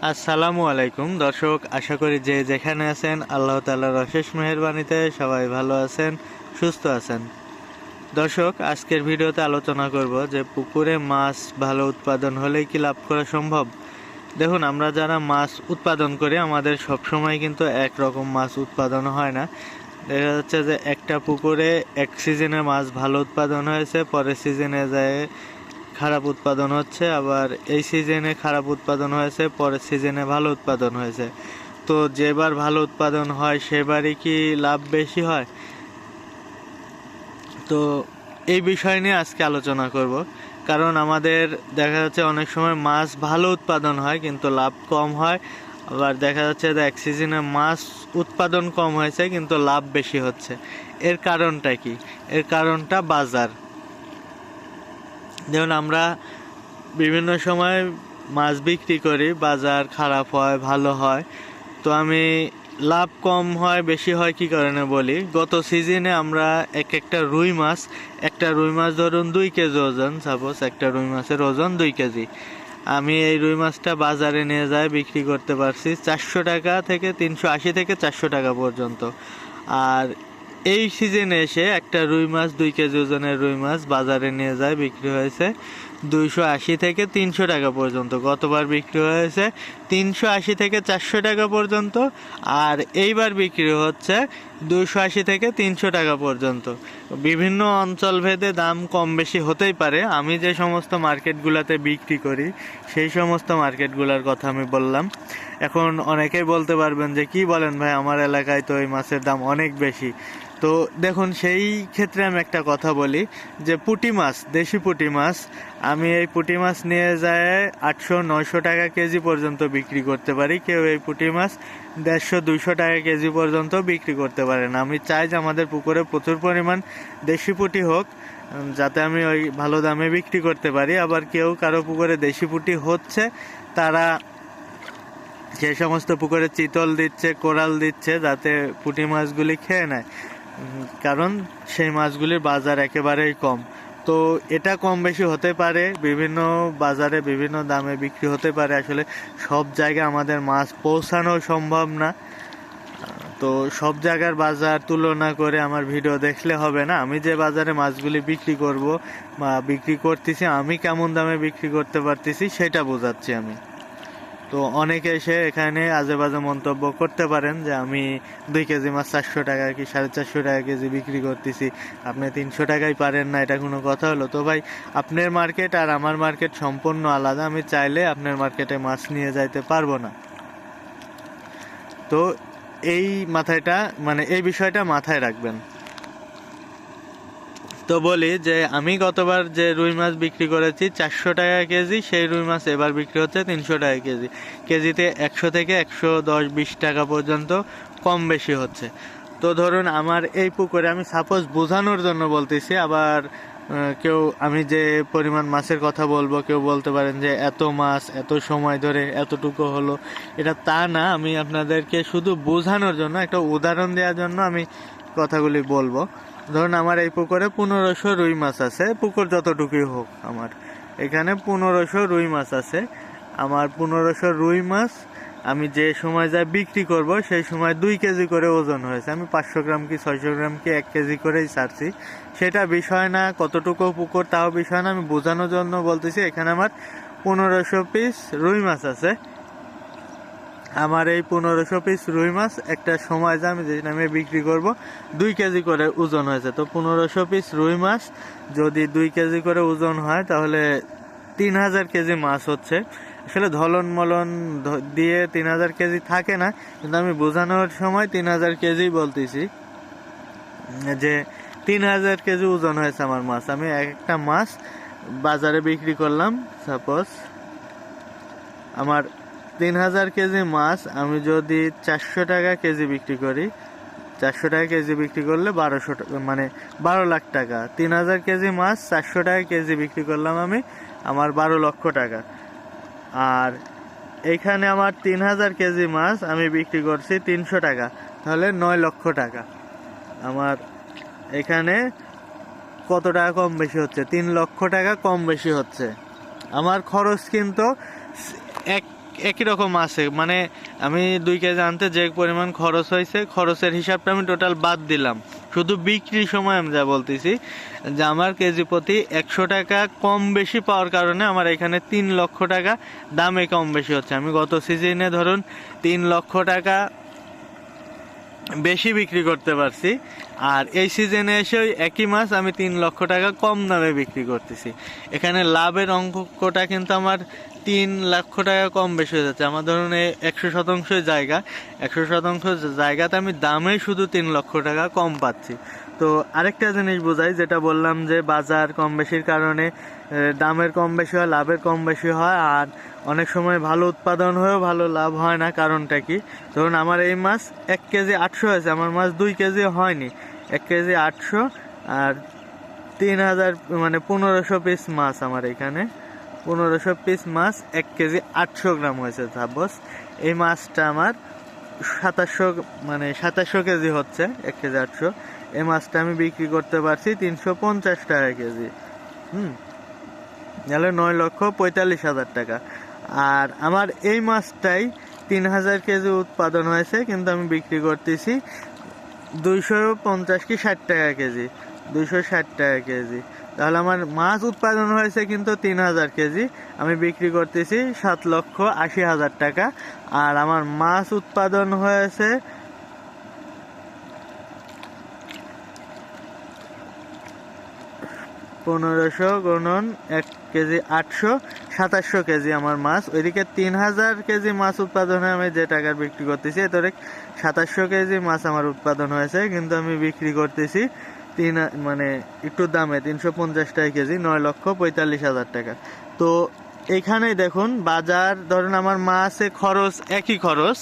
আসসালামু আলাইকুম দর্শক, আশা করি যে যেখানে আছেন আল্লাহ তাআলার অশেষ মেহেরবানিতে সবাই ভালো আছেন, সুস্থ আছেন। দর্শক, আজকের ভিডিওতে আলোচনা করব যে পুকুরে মাছ ভালো উৎপাদন হলেই কি লাভ করা সম্ভব। দেখুন, আমরা যারা মাছ উৎপাদন করি আমাদের সবসময় কিন্তু একরকম মাছ উৎপাদন হয় না। দেখা যাচ্ছে যে একটা পুকুরে এক সিজনে মাছ ভালো উৎপাদন হয়েছে, পরের সিজনে যায় খারাপ উৎপাদন হচ্ছে, আবার এই সিজনে খারাপ উৎপাদন হয়েছে, পরের সিজনে ভালো উৎপাদন হয়েছে। তো যেবার ভালো উৎপাদন হয় সেবারই কি লাভ বেশি হয়? তো এই বিষয় নিয়ে আজকে আলোচনা করব। কারণ আমাদের দেখা যাচ্ছে অনেক সময় মাছ ভালো উৎপাদন হয় কিন্তু লাভ কম হয়, আবার দেখা যাচ্ছে যে এক সিজনে মাছ উৎপাদন কম হয়েছে কিন্তু লাভ বেশি হচ্ছে। এর কারণটা কি? এর কারণটা বাজার। যেমন আমরা বিভিন্ন সময় মাছ বিক্রি করি, বাজার খারাপ হয় ভালো হয়, তো আমি লাভ কম হয় বেশি হয় কি কারণে বলি। গত সিজনে আমরা একটা রুই মাছ ধরুন 2 কেজি ওজন, সাপোজ একটা রুই মাছের ওজন 2 কেজি, আমি এই রুই মাছটা বাজারে নিয়ে যাই বিক্রি করতে পারছি 400 টাকা থেকে 380 থেকে 400 টাকা পর্যন্ত। আর এই সিজনে এসে একটা রুই মাছ 2 কেজি ওজনের রুই মাছ বাজারে নিয়ে যায় বিক্রি হয়েছে 280 থেকে 300 টাকা পর্যন্ত। গতবার বিক্রি হয়েছে 380 থেকে 400 টাকা পর্যন্ত, আর এইবার বিক্রি হচ্ছে 280 থেকে 300 টাকা পর্যন্ত। বিভিন্ন অঞ্চল ভেদে দাম কম বেশি হতেই পারে। আমি যে সমস্ত মার্কেটগুলোতে বিক্রি করি সেই সমস্ত মার্কেটগুলোর কথা আমি বললাম। এখন অনেকেই বলতে পারবেন যে কি বলেন ভাই, আমার এলাকায় তো এই মাছের দাম অনেক বেশি। তো দেখুন, সেই ক্ষেত্রে আমি একটা কথা বলি যে পুঁটি মাছ, দেশি পুঁটি মাছ, আমি এই পুঁটি মাছ নিয়ে যায় 800-900 টাকা কেজি পর্যন্ত বিক্রি করতে পারি। কেউ এই পুঁটি মাছ 150-200 টাকা কেজি পর্যন্ত বিক্রি করতে পারেন। আমি চাই যে আমাদের পুকুরে প্রচুর পরিমাণ দেশি পুঁটি হোক, যাতে আমি ওই ভালো দামে বিক্রি করতে পারি। আবার কারো পুকুরে দেশি পুঁটি হচ্ছে, তারা যে সমস্ত পুকুরে চিতল দিচ্ছে, কোরাল দিচ্ছে, যাতে পুঁটি মাছগুলি খেয়ে নেয়, কারণ সেই মাছগুলির বাজার একেবারেই কম। তো এটা কম বেশি হতে পারে, বিভিন্ন বাজারে বিভিন্ন দামে বিক্রি হতে পারে। আসলে সব জায়গায় আমাদের মাছ পৌঁছানো সম্ভব না। তো সব জায়গার বাজার তুলনা করে আমার ভিডিও দেখলে হবে না। আমি যে বাজারে মাছগুলি বিক্রি করব বা বিক্রি করতেছি, আমি কেমন দামে বিক্রি করতে পারতেছি সেটা বোঝাচ্ছি আমি। তো অনেকে এসে এখানে আজে বাজে মন্তব্য করতে পারেন যে আমি 2 কেজি মাছ 400 টাকা কি 450 টাকা কেজি বিক্রি করতেছি, আপনি 300 টাকায় পারেন না, এটা কোনো কথা হলো? তো ভাই, আপনার মার্কেট আর আমার মার্কেট সম্পূর্ণ আলাদা। আমি চাইলে আপনার মার্কেটে মাছ নিয়ে যাইতে পারবো না। তো এই বিষয়টা মাথায় রাখবেন। তো বলি যে আমি গতবার যে রুই মাছ বিক্রি করেছি 400 টাকা কেজি, সেই রুই মাছ এবার বিক্রি হচ্ছে 300 টাকা কেজি। কেজিতে 100 থেকে 110-20 টাকা পর্যন্ত কম বেশি হচ্ছে। তো ধরুন আমার এই পুকুরে, আমি সাপোজ বোঝানোর জন্য বলতেছি, আবার আমি যে পরিমাণ মাছের কথা বলবো কেউ বলতে পারেন যে এত মাছ এত সময় ধরে এতটুকু হলো, এটা তা না। আমি আপনাদেরকে শুধু বোঝানোর জন্য, একটা উদাহরণ দেওয়ার জন্য আমি কথাগুলি বলবো। ধরুন আমার এই পুকুরে 1500 রুই মাছ আছে, পুকুর যতটুকুই হোক, আমার এখানে 1500 রুই মাছ আছে। আমার 1500 রুই মাছ আমি যে সময় যা বিক্রি করব সেই সময় 2 কেজি করে ওজন হয়েছে। আমি 500 গ্রাম কি 600 গ্রাম কি 1 কেজি করেই ছাড়ছি, সেটা বিষয় না। কতটুকু পুকুর তাও বিষয় না, আমি বোঝানোর জন্য বলতেছি। এখানে আমার 1500 পিস রুই মাছ আছে। আমার এই 1500 পিস রুই মাছ একটা সময় যা আমি যে দামে বিক্রি করব 2 কেজি করে ওজন হয়েছে। তো 1500 পিস রুই মাছ যদি 2 কেজি করে ওজন হয় তাহলে 3000 কেজি মাছ হচ্ছে। আসলে ধলন মলন দিয়ে 3000 কেজি থাকে না, কিন্তু আমি বোঝানোর সময় 3000 কেজি বলতেছি, যে 3000 কেজি ওজন হয়েছে আমার মাছ। আমি একটা মাছ বাজারে বিক্রি করলাম, সাপোজ আমার 3000 কেজি মাছ আমি যদি 400 টাকা কেজি বিক্রি করি, 400 টাকা কেজি বিক্রি করলে 1200 টাকা, মানে 12 লাখ টাকা। 3000 কেজি মাছ 400 টাকা কেজি বিক্রি করলাম আমি, আমার 12 লক্ষ টাকা। আর এইখানে আমার 3000 কেজি মাছ আমি বিক্রি করছি 300 টাকা, তাহলে 9 লক্ষ টাকা। আমার এখানে কত টাকা কম বেশি হচ্ছে? 3 লক্ষ টাকা কম বেশি হচ্ছে। আমার খরচ কিন্তু একই রকম আছে, মানে আমি 2 কেজি আনতে যে পরিমাণ খরচ হয়েছে খরচের হিসাবটা আমি টোটাল বাদ দিলাম, শুধু বিক্রির সময় আমি যা বলতেছি যে আমার কেজি প্রতি 100 টাকা কম বেশি পাওয়ার কারণে আমার এখানে 3 লক্ষ টাকা দামে কম বেশি হচ্ছে। আমি গত সিজনে ধরুন 3 লক্ষ টাকা বেশি বিক্রি করতে পারছি, আর এই সিজনে এসে ওই একই মাছ আমি 3 লক্ষ টাকা কম দামে বিক্রি করতেছি। এখানে লাভের অঙ্কটা কিন্তু আমার 3 লক্ষ টাকা কম বেশি হয়ে যাচ্ছে। আমার ধরুন 100% জায়গা, 100% জায়গাতে আমি দামে শুধু 3 লক্ষ টাকা কম পাচ্ছি। তো আরেকটা জিনিস বোঝাই, যেটা বললাম যে বাজার কম বেশির কারণে দামের কম বেশি হয়, লাভের কম বেশি হয়, আর অনেক সময় ভালো উৎপাদন হয়েও ভালো লাভ হয় না। কারণটা কি? ধরুন আমার এই মাছ 1 কেজি 800 হয়েছে, আমার মাছ 2 কেজি হয়নি, 1 কেজি 800 আর 3000 মানে 1500 পিস মাছ আমার এখানে, 1500 পিস মাছ 1 কেজি 800 গ্রাম হয়েছে। সাপোজ এই মাছটা আমার 2700 কেজি হচ্ছে, 1 কেজি 800, এই মাছটা আমি বিক্রি করতে পারছি 350 টাকা কেজি। তাহলে 9,45,000 টাকা। আর আমার এই মাছটাই 3000 কেজি উৎপাদন হয়েছে, কিন্তু আমি বিক্রি করতেছি 250 কি 60 টাকা কেজি, 260 টাকা কেজি। তাহলে আমার মাছ উৎপাদন হয়েছে কিন্তু 3000 কেজি, আমি বিক্রি করতেছি 7,80,000 টাকা। আর আমার মাছ উৎপাদন হয়েছে 1500 গুণন 1 কেজি 800, 2700 কেজি আমার মাছ। ওইদিকে 3000 কেজি মাছ উৎপাদনে আমি যে টাকার বিক্রি করতেছি, এত 2700 কেজি মাছ আমার উৎপাদন হয়েছে, কিন্তু আমি বিক্রি করতেছি একটু দামে 350 টাকা কেজি, 9,45,000 টাকা। তো এইখানেই দেখুন বাজার, ধরুন আমার মাছে খরচ একই খরচ,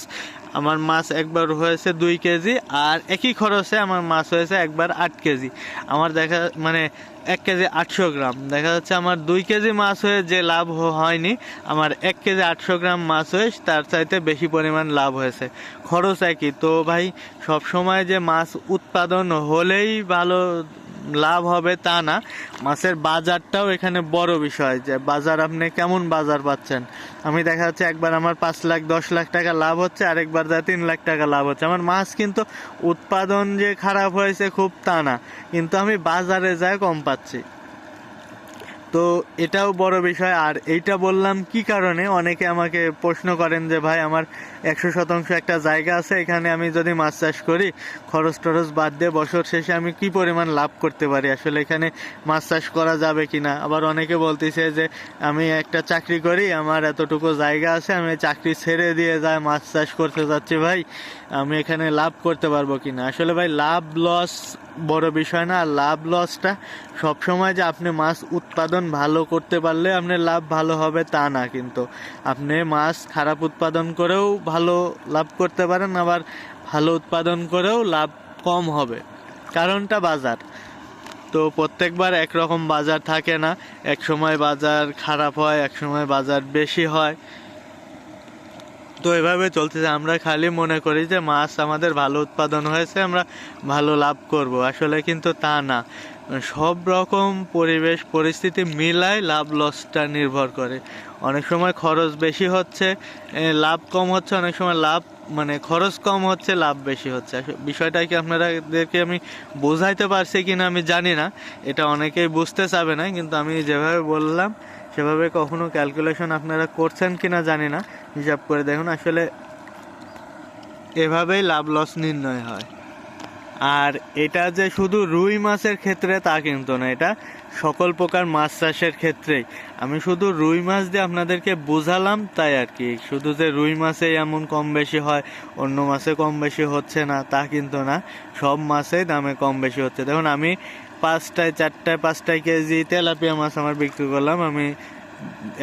আমার মাছ একবার হয়েছে 2 কেজি, আর একই খরচে আমার মাছ হয়েছে একবার 8 কেজি। আমার 1 কেজি 800 গ্রাম, দেখা যাচ্ছে আমার 2 কেজি মাছ হয়ে যে লাভ হয়নি, আমার 1 কেজি 800 গ্রাম মাছ হয়ে তার চাইতে বেশি পরিমাণ লাভ হয়েছে। খরচ একই। তো ভাই সব সময় যে মাছ উৎপাদন হলেই ভালো লাভ হবে তা না, মাছের বাজারটাও এখানে বড় বিষয়, যে বাজার আপনি কেমন বাজার পাচ্ছেন। আমি দেখা যাচ্ছে একবার আমার 5 লাখ 10 লাখ টাকা লাভ হচ্ছে, আরেকবার 3 লাখ টাকা লাভ হচ্ছে। আমার মাছ কিন্তু উৎপাদন যে খারাপ হয়েছে খুব তা না, কিন্তু আমি বাজারে যাই কম পাচ্ছি। তো এটাও বড় বিষয়। আর এইটা বললাম কি কারণে, অনেকে আমাকে প্রশ্ন করেন যে ভাই আমার 100% একটা জায়গা আছে, এখানে আমি যদি মাছ চাষ করি খরচ টরচ বাদ দিয়ে বছর শেষে আমি কি পরিমাণ লাভ করতে পারি, আসলে এখানে মাছ চাষ করা যাবে কিনা। আবার অনেকে বলতেছে যে আমি একটা চাকরি করি, আমার এতটুকু জায়গা আছে, আমি চাকরি ছেড়ে দিয়ে যাই মাছ চাষ করতে যাচ্ছি, ভাই আমি এখানে লাভ করতে পারবো কিনা। আসলে ভাই লাভ লস বড় বিষয় না, আর লাভ লসটা সবসময় যে আপনি মাছ উৎপাদন ভালো করতে পারলে আপনার লাভ ভালো হবে তা না, কিন্তু আপনি মাছ খারাপ উৎপাদন করেও ভালো লাভ করতে পারেন, আবার ভালো উৎপাদন করেও লাভ কম হবে। কারণটা বাজার। তো প্রত্যেকবার একরকম বাজার থাকে না, এক সময় বাজার খারাপ হয়, এক সময় বাজার বেশি হয়। তো এভাবে চলতেছে। আমরা খালি মনে করি যে মাছ আমাদের ভালো উৎপাদন হয়েছে, আমরা ভালো লাভ করব, আসলে কিন্তু তা না। সব রকম পরিবেশ পরিস্থিতি মিলায় লাভ লসটা নির্ভর করে। অনেক সময় খরচ বেশি হচ্ছে, লাভ কম হচ্ছে, অনেক সময় খরচ কম হচ্ছে, লাভ বেশি হচ্ছে। বিষয়টা কি আপনাদেরকে আমি বোঝাইতে পারছি কিনা আমি জানি না, এটা অনেকেই বুঝতে চাবে না, কিন্তু আমি যেভাবে বললাম সেভাবে কখনো ক্যালকুলেশন আপনারা করছেন কিনা জানি না, হিসাব করে দেখুন, আসলে এভাবেই লাভ লস নির্ণয় হয়। আর এটা যে শুধু রুই মাছের ক্ষেত্রে তা কিন্তু না, এটা সকল প্রকার মাছ চাষের ক্ষেত্রেই। আমি শুধু রুই মাছ দিয়ে আপনাদেরকে বোঝালাম তাই আর কি, শুধু যে রুই মাছে এমন কম বেশি হয় অন্য মাছে কম বেশি হচ্ছে না তা কিন্তু না, সব মাছেই দামে কম বেশি হচ্ছে। দেখুন আমি 5টায় কেজি তেলাপিয়া মাছ আমার বিক্রি করলাম, আমি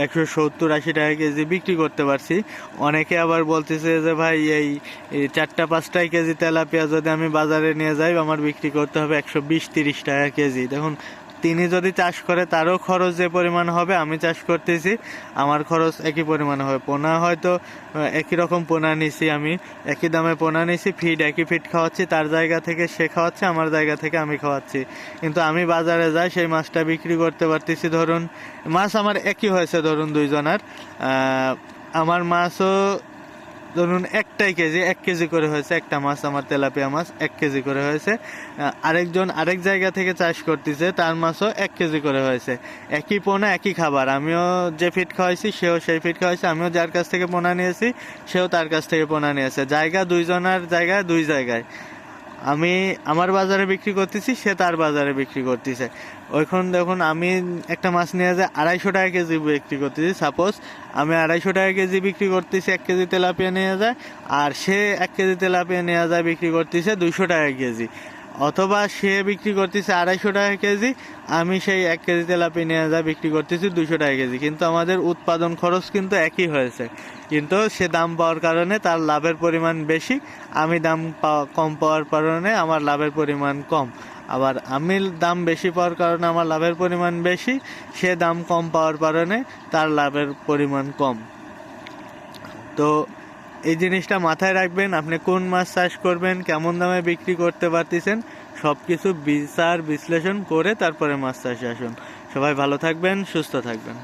170-80 টাকা কেজি বিক্রি করতে পারছি। অনেকে আবার বলতেছে যে ভাই এই 4-5টায় কেজি তেলাপিয়া যদি আমি বাজারে নিয়ে যাই আমার বিক্রি করতে হবে 120-30 টাকা কেজি। দেখুন তিনি যদি চাষ করে তারও খরচ যে পরিমাণ হবে, আমি চাষ করতেছি আমার খরচ একই পরিমাণ হবে। পোনা হয়তো একই রকম পোনা নিছি, আমি একই দামে পোনা নিছি, একই ফিড খাওয়াচ্ছি, তার জায়গা থেকে সে খাওয়াচ্ছে, আমার জায়গা থেকে আমি খাওয়াচ্ছি, কিন্তু আমি বাজারে যাই সেই মাছটা বিক্রি করতে পারতেছি। ধরুন মাছ আমার একই হয়েছে, ধরুন দুইজনের আমার মাছও ধরুন একটাই কেজি 1 কেজি করে হয়েছে, একটা মাছ আমার তেলাপিয়া মাছ 1 কেজি করে হয়েছে। আরেকজন আরেক জায়গা থেকে চাষ করতেছে, তার মাছও 1 কেজি করে হয়েছে। একই পোনা একই খাবার, আমিও যে ফিড খাওয়াইছি সেও সেই ফিড খাওয়াইছে, আমিও যার কাছ থেকে পোনা নিয়েছি সেও তার কাছ থেকে পোনা নিয়েছে। জায়গা দুইজনের জায়গায় দুই জায়গায়, আমি আমার বাজারে বিক্রি করতেছি, সে তার বাজারে বিক্রি করতেছে। ওইখন দেখুন আমি একটা মাছ নিয়ে যায় 250 টাকা কেজি বিক্রি করতেছি। সাপোজ আমি 250 টাকা কেজি বিক্রি করতেছি, 1 কেজি তেলাপিয়া নিয়ে যায়, আর সে 1 কেজি তেলাপিয়া নিয়ে যায় বিক্রি করতেছে 200 টাকা কেজি। অথবা সে বিক্রি করতেছে 250 টাকা কেজি, আমি সেই 1 কেজি তেলাপিয়া নিয়ে যায় বিক্রি করতেছি 200 টাকা কেজি, কিন্তু আমাদের উৎপাদন খরচ কিন্তু একই হয়েছে। কিন্তু সে দাম পাওয়ার কারণে তার লাভের পরিমাণ বেশি, আমি দাম কম পাওয়ার কারণে আমার লাভের পরিমাণ কম। আবার আমি দাম বেশি পাওয়ার কারণে আমার লাভের পরিমাণ বেশি, সে দাম কম পাওয়ার কারণে তার লাভের পরিমাণ কম। তো এই জিনিসটা মাথায় রাখবেন, আপনি কোন মাছ চাষ করবেন, কেমন দামে বিক্রি করতে পারতেছেন, সব কিছু বিচার বিশ্লেষণ করে তারপরে মাছ চাষে আসুন। সবাই ভালো থাকবেন, সুস্থ থাকবেন।